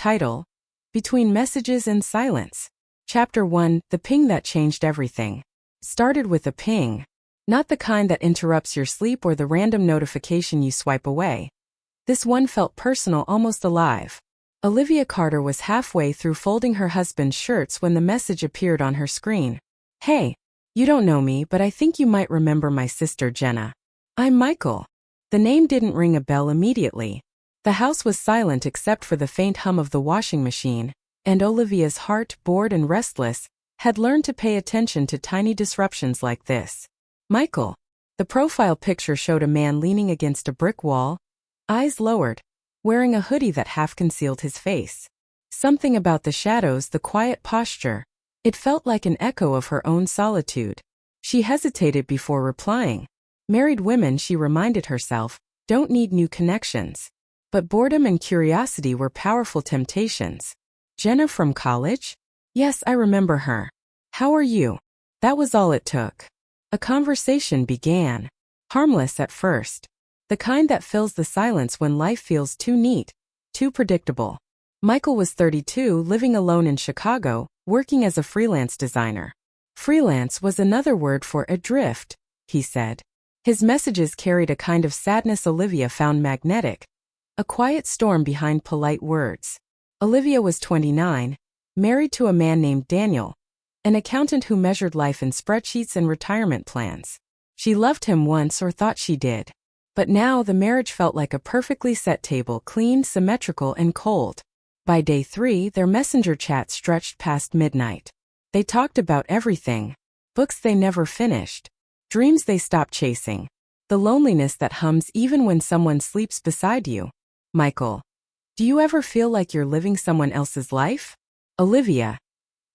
Title: Between Messages and Silence. Chapter 1: The Ping That Changed Everything. Started with a ping. Not the kind that interrupts your sleep or the random notification you swipe away. This one felt personal, almost alive. Olivia Carter was halfway through folding her husband's shirts when the message appeared on her screen. "Hey, you don't know me, but I think you might remember my sister Jenna. I'm Michael." The name didn't ring a bell immediately. The house was silent except for the faint hum of the washing machine, and Olivia's heart, bored and restless, had learned to pay attention to tiny disruptions like this. Michael. The profile picture showed a man leaning against a brick wall, eyes lowered, wearing a hoodie that half concealed his face. Something about the shadows, the quiet posture. It felt like an echo of her own solitude. She hesitated before replying. Married women, she reminded herself, don't need new connections. But boredom and curiosity were powerful temptations. Jenna from college? Yes, I remember her. How are you? That was all it took. A conversation began. Harmless at first. The kind that fills the silence when life feels too neat, too predictable. Michael was 32, living alone in Chicago, working as a freelance designer. Freelance was another word for adrift, he said. His messages carried a kind of sadness Olivia found magnetic. A quiet storm behind polite words. Olivia was 29, married to a man named Daniel, an accountant who measured life in spreadsheets and retirement plans. She loved him once, or thought she did. But now the marriage felt like a perfectly set table, clean, symmetrical, and cold. By day 3, their messenger chat stretched past midnight. They talked about everything. Books they never finished. Dreams they stopped chasing. The loneliness that hums even when someone sleeps beside you. Michael. Do you ever feel like you're living someone else's life? Olivia.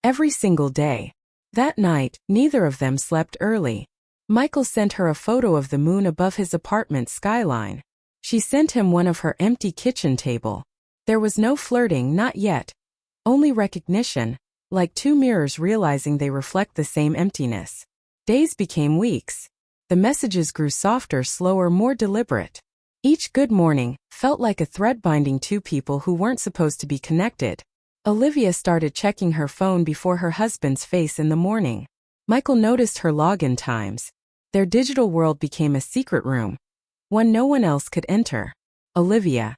Every single day. That night, neither of them slept early. Michael sent her a photo of the moon above his apartment skyline. She sent him one of her empty kitchen table. There was no flirting, not yet. Only recognition, like two mirrors realizing they reflect the same emptiness. Days became weeks. The messages grew softer, slower, more deliberate. Each good morning felt like a thread binding two people who weren't supposed to be connected. Olivia started checking her phone before her husband's face in the morning. Michael noticed her login times. Their digital world became a secret room, one no one else could enter. Olivia.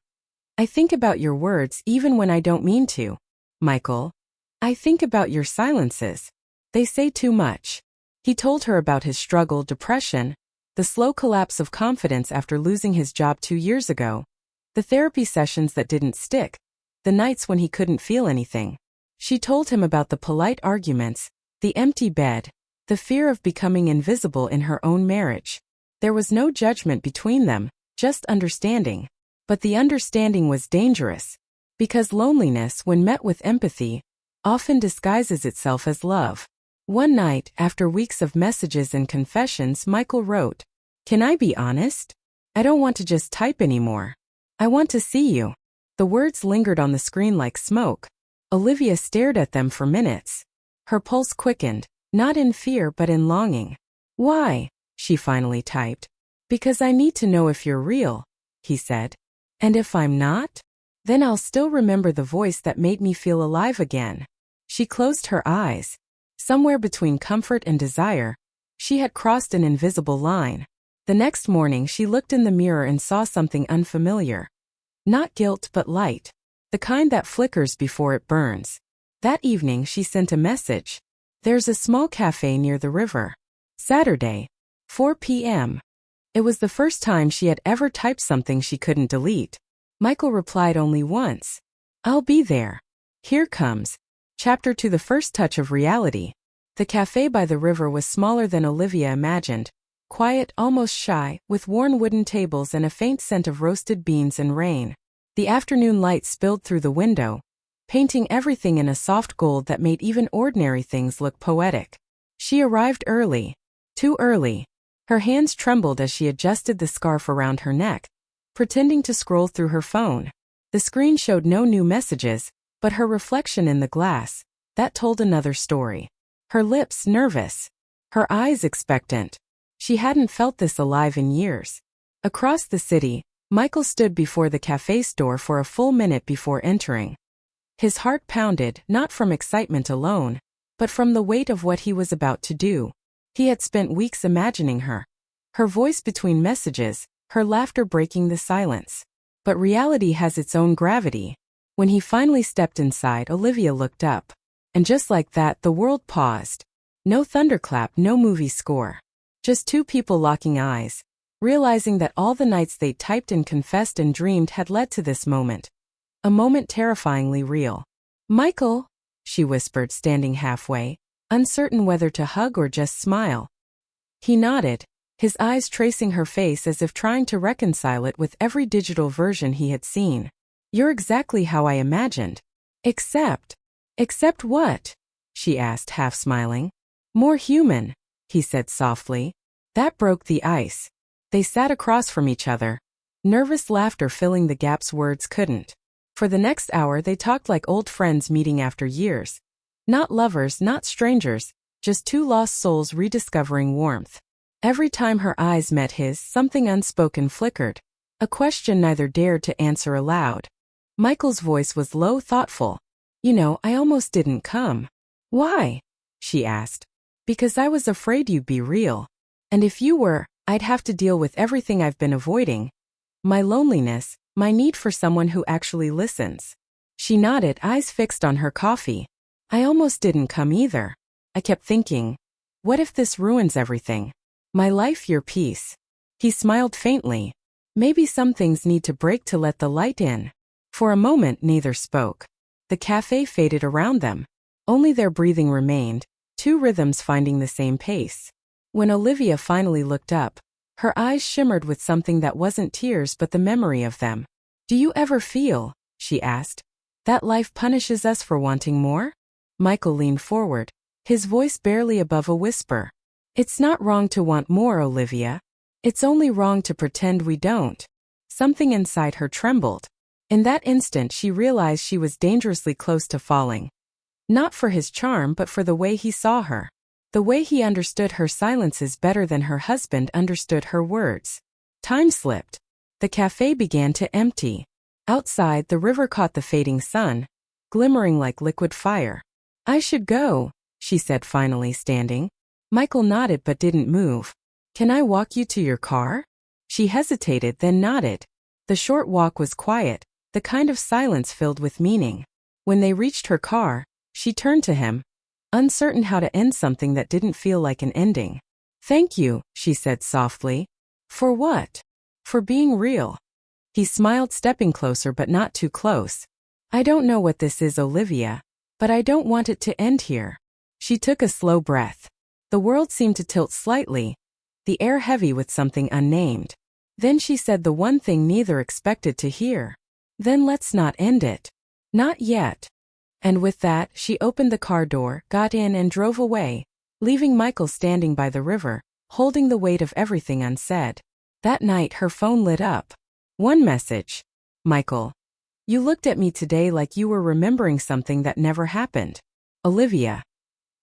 I think about your words even when I don't mean to. Michael. I think about your silences. They say too much. He told her about his struggle, depression, the slow collapse of confidence after losing his job 2 years ago, the therapy sessions that didn't stick, the nights when he couldn't feel anything. She told him about the polite arguments, the empty bed, the fear of becoming invisible in her own marriage. There was no judgment between them, just understanding. But the understanding was dangerous, because loneliness, when met with empathy, often disguises itself as love. One night, after weeks of messages and confessions, Michael wrote, "Can I be honest? I don't want to just type anymore. I want to see you." The words lingered on the screen like smoke. Olivia stared at them for minutes. Her pulse quickened, not in fear but in longing. "Why?" she finally typed. "Because I need to know if you're real," he said. "And if I'm not? Then I'll still remember the voice that made me feel alive again." She closed her eyes. Somewhere between comfort and desire, she had crossed an invisible line. The next morning she looked in the mirror and saw something unfamiliar. Not guilt but light. The kind that flickers before it burns. That evening she sent a message. "There's a small cafe near the river. Saturday, 4 p.m. It was the first time she had ever typed something she couldn't delete. Michael replied only once. "I'll be there." Here comes Chapter 2: The First Touch of Reality. The cafe by the river was smaller than Olivia imagined. Quiet, almost shy, with worn wooden tables and a faint scent of roasted beans and rain. The afternoon light spilled through the window, painting everything in a soft gold that made even ordinary things look poetic. She arrived early. Too early. Her hands trembled as she adjusted the scarf around her neck, pretending to scroll through her phone. The screen showed no new messages, but her reflection in the glass, that told another story. Her lips nervous. Her eyes expectant. She hadn't felt this alive in years. Across the city, Michael stood before the cafe's door for a full minute before entering. His heart pounded, not from excitement alone, but from the weight of what he was about to do. He had spent weeks imagining her. Her voice between messages, her laughter breaking the silence. But reality has its own gravity. When he finally stepped inside, Olivia looked up. And just like that, the world paused. No thunderclap, no movie score. Just two people locking eyes, realizing that all the nights they typed and confessed and dreamed had led to this moment. A moment terrifyingly real. "Michael," she whispered, standing halfway, uncertain whether to hug or just smile. He nodded, his eyes tracing her face as if trying to reconcile it with every digital version he had seen. "You're exactly how I imagined." Except what?" she asked, half smiling. "More human," he said softly. That broke the ice. They sat across from each other, nervous laughter filling the gaps words couldn't. For the next hour they talked like old friends meeting after years. Not lovers, not strangers, just two lost souls rediscovering warmth. Every time her eyes met his, something unspoken flickered, a question neither dared to answer aloud. Michael's voice was low, thoughtful. "You know, I almost didn't come." "Why?" she asked. "Because I was afraid you'd be real. And if you were, I'd have to deal with everything I've been avoiding. My loneliness, my need for someone who actually listens." She nodded, eyes fixed on her coffee. "I almost didn't come either. I kept thinking, what if this ruins everything? My life, your peace." He smiled faintly. "Maybe some things need to break to let the light in." For a moment neither spoke. The cafe faded around them. Only their breathing remained, two rhythms finding the same pace. When Olivia finally looked up, her eyes shimmered with something that wasn't tears but the memory of them. "Do you ever feel," she asked, "that life punishes us for wanting more?" Michael leaned forward, his voice barely above a whisper. "It's not wrong to want more, Olivia. It's only wrong to pretend we don't." Something inside her trembled. In that instant she realized she was dangerously close to falling. Not for his charm but for the way he saw her. The way he understood her silences better than her husband understood her words. Time slipped. The cafe began to empty. Outside, the river caught the fading sun, glimmering like liquid fire. "I should go," she said, finally standing. Michael nodded but didn't move. "Can I walk you to your car?" She hesitated, then nodded. The short walk was quiet, the kind of silence filled with meaning. When they reached her car, she turned to him, uncertain how to end something that didn't feel like an ending. "Thank you," she said softly. "For what?" "For being real." He smiled, stepping closer but not too close. "I don't know what this is, Olivia, but I don't want it to end here." She took a slow breath. The world seemed to tilt slightly, the air heavy with something unnamed. Then she said the one thing neither expected to hear. "Then let's not end it." "Not yet." And with that, she opened the car door, got in and drove away, leaving Michael standing by the river, holding the weight of everything unsaid. That night her phone lit up. One message. "Michael, you looked at me today like you were remembering something that never happened." Olivia.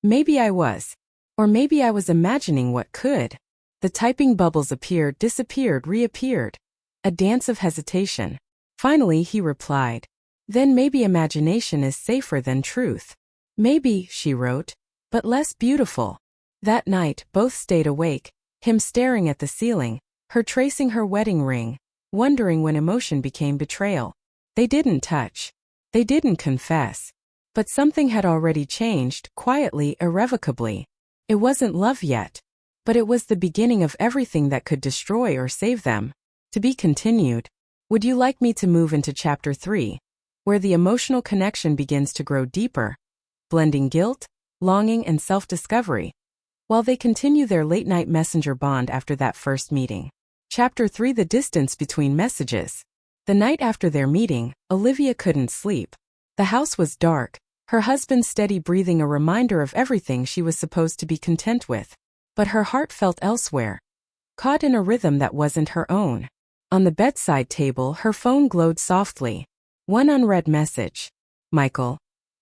Maybe I was. Or maybe I was imagining what could. The typing bubbles appeared, disappeared, reappeared. A dance of hesitation. Finally he replied. "Then maybe imagination is safer than truth." "Maybe," she wrote, "but less beautiful." That night, both stayed awake, him staring at the ceiling, her tracing her wedding ring, wondering when emotion became betrayal. They didn't touch. They didn't confess. But something had already changed, quietly, irrevocably. It wasn't love yet. But it was the beginning of everything that could destroy or save them. To be continued. Would you like me to move into Chapter 3, where the emotional connection begins to grow deeper, blending guilt, longing, and self-discovery, while they continue their late-night messenger bond after that first meeting? Chapter 3: The Distance Between Messages. The night after their meeting, Olivia couldn't sleep. The house was dark, her husband's steady breathing a reminder of everything she was supposed to be content with. But her heart felt elsewhere, caught in a rhythm that wasn't her own. On the bedside table, her phone glowed softly. One unread message. "Michael,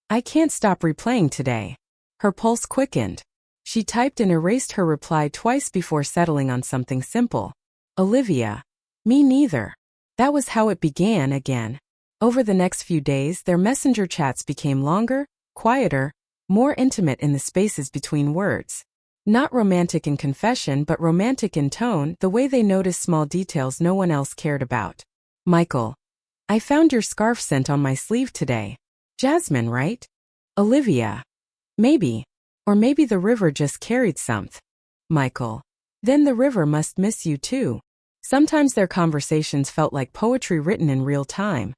I can't stop replaying today." Her pulse quickened. She typed and erased her reply twice before settling on something simple. "Olivia. Me neither." That was how it began again. Over the next few days, their messenger chats became longer, quieter, more intimate in the spaces between words. Not romantic in confession but romantic in tone, the way they noticed small details no one else cared about. Michael. I found your scarf scent on my sleeve today. Jasmine, right? Olivia. Maybe. Or maybe the river just carried something. Michael. Then the river must miss you too. Sometimes their conversations felt like poetry written in real time.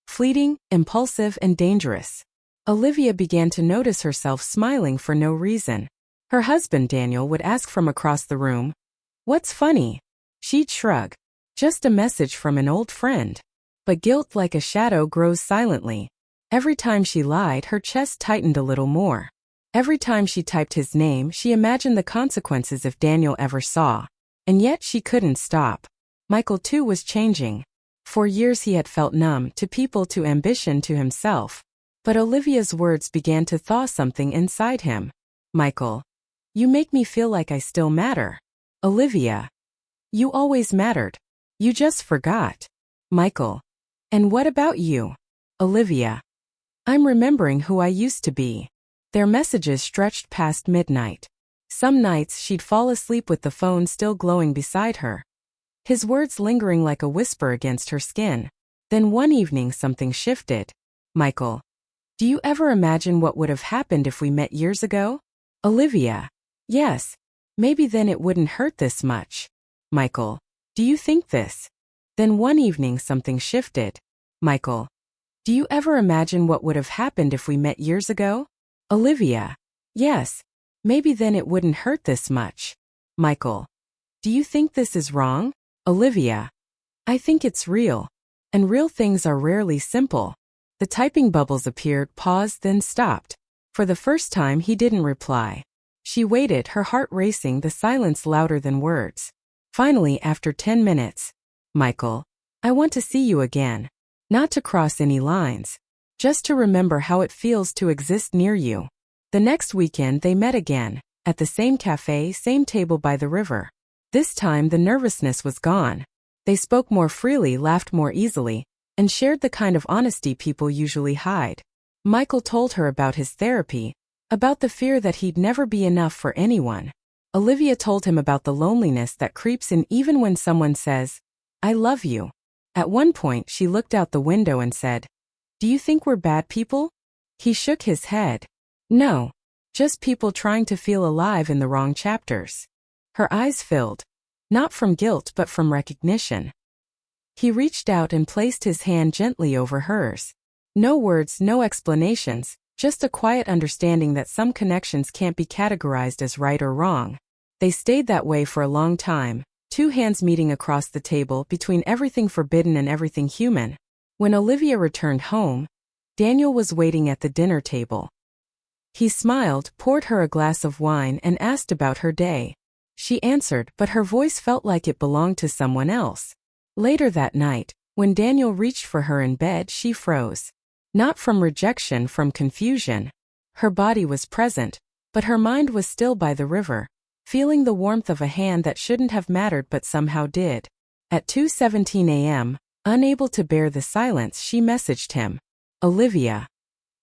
Fleeting, impulsive, and dangerous. Olivia began to notice herself smiling for no reason. Her husband Daniel would ask from across the room, "What's funny?" She'd shrug. "Just a message from an old friend." But guilt like a shadow grows silently. Every time she lied, her chest tightened a little more. Every time she typed his name, she imagined the consequences if Daniel ever saw. And yet she couldn't stop. Michael too was changing. For years he had felt numb to people, to ambition, to himself. But Olivia's words began to thaw something inside him. Michael. You make me feel like I still matter. Olivia. You always mattered. You just forgot. Michael. And what about you? Olivia. I'm remembering who I used to be. Their messages stretched past midnight. Some nights she'd fall asleep with the phone still glowing beside her. His words lingering like a whisper against her skin. Then one evening something shifted. Michael. Do you ever imagine what would have happened if we met years ago? Olivia. Yes. Maybe then it wouldn't hurt this much. Michael. Do you think this? Then one evening something shifted. Michael. Do you ever imagine what would have happened if we met years ago? Olivia. Yes. Maybe then it wouldn't hurt this much. Michael. Do you think this is wrong? Olivia. I think it's real. And real things are rarely simple. The typing bubbles appeared, paused, then stopped. For the first time he didn't reply. She waited, her heart racing, the silence louder than words. Finally, after 10 minutes. Michael. I want to see you again. Not to cross any lines. Just to remember how it feels to exist near you. The next weekend they met again. At the same cafe, same table by the river. This time the nervousness was gone. They spoke more freely, laughed more easily, and shared the kind of honesty people usually hide. Michael told her about his therapy, about the fear that he'd never be enough for anyone. Olivia told him about the loneliness that creeps in even when someone says, I love you. At one point she looked out the window and said, Do you think we're bad people? He shook his head. No. Just people trying to feel alive in the wrong chapters. Her eyes filled. Not from guilt but from recognition. He reached out and placed his hand gently over hers. No words, no explanations, just a quiet understanding that some connections can't be categorized as right or wrong. They stayed that way for a long time, two hands meeting across the table between everything forbidden and everything human. When Olivia returned home, Daniel was waiting at the dinner table. He smiled, poured her a glass of wine, and asked about her day. She answered, but her voice felt like it belonged to someone else. Later that night, when Daniel reached for her in bed, she froze. Not from rejection, from confusion. Her body was present, but her mind was still by the river, feeling the warmth of a hand that shouldn't have mattered but somehow did. At 2:17 a.m., unable to bear the silence, she messaged him. Olivia.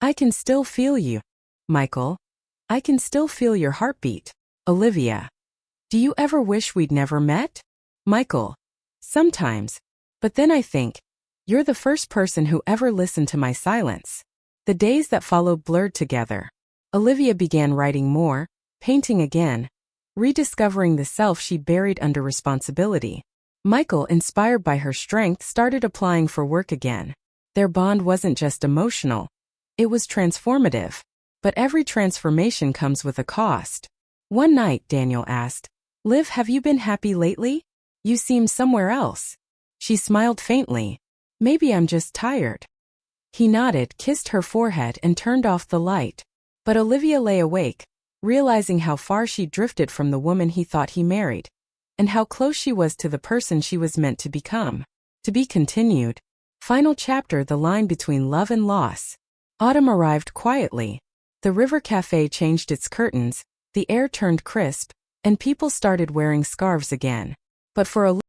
I can still feel you. Michael. I can still feel your heartbeat. Olivia. Do you ever wish we'd never met? Michael. Sometimes. But then I think, you're the first person who ever listened to my silence. The days that followed blurred together. Olivia began writing more, painting again, rediscovering the self she buried under responsibility. Michael, inspired by her strength, started applying for work again. Their bond wasn't just emotional. It was transformative. But every transformation comes with a cost. One night, Daniel asked, Liv, have you been happy lately? You seem somewhere else. She smiled faintly. Maybe I'm just tired. He nodded, kissed her forehead, and turned off the light. But Olivia lay awake, realizing how far she drifted from the woman he thought he married, and how close she was to the person she was meant to become. To be continued. Final chapter: the line between love and loss. Autumn arrived quietly. The river cafe changed its curtains, the air turned crisp, and people started wearing scarves again. But for